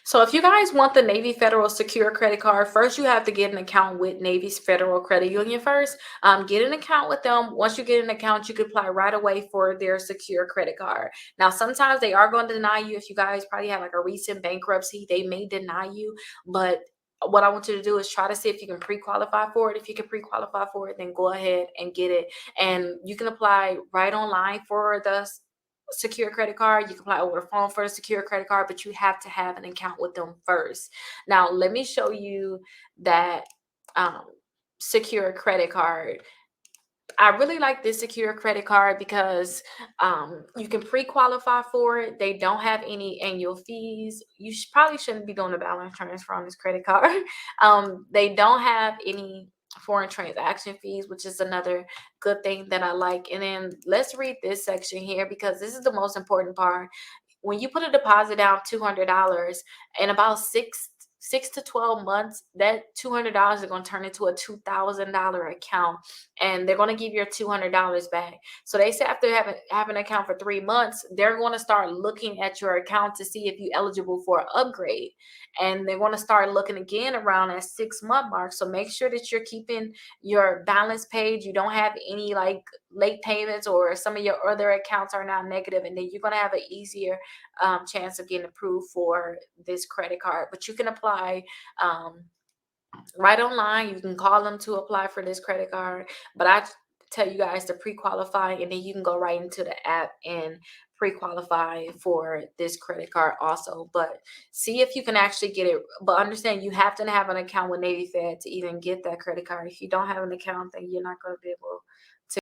So if you guys want the Navy Federal Secure Credit Card, first you have to get an account with Navy's Federal Credit Union first. Get an account with them. Once you get an account, you can apply right away for their secure credit card. Now, sometimes they are going to deny you if you guys probably have like a recent bankruptcy. They may deny you, but what I want you to do is try to see if you can pre-qualify for it. If you can pre-qualify for it, then go ahead and get it. And you can apply right online for the secure credit card. You can apply over the phone for a secure credit card, but you have to have an account with them first. Now, let me show you that um, secure credit card. I really like this secure credit card because you can pre-qualify for it. They don't have any annual fees. You probably shouldn't be doing a balance transfer on this credit card. They don't have any foreign transaction fees, which is another good thing that I like. And then let's read this section here because this is the most important part. When you put a deposit down $200, in about six to 12 months, that $200 is going to turn into a $2,000 account, and they're going to give your $200 back. So they say after having an account for 3 months, they're going to start looking at your account to see if you're eligible for an upgrade, and they want to start looking again around that 6 month mark. So make sure that you're keeping your balance paid. You don't have any like late payments, or some of your other accounts are now negative, and then you're going to have an easier chance of getting approved for this credit card. But you can apply right online. You can call them to apply for this credit card. But I tell you guys to pre-qualify, and then you can go right into the app and pre-qualify for this credit card also. But see if you can actually get it. But understand you have to have an account with Navy Fed to even get that credit card. If you don't have an account, then you're not going to be able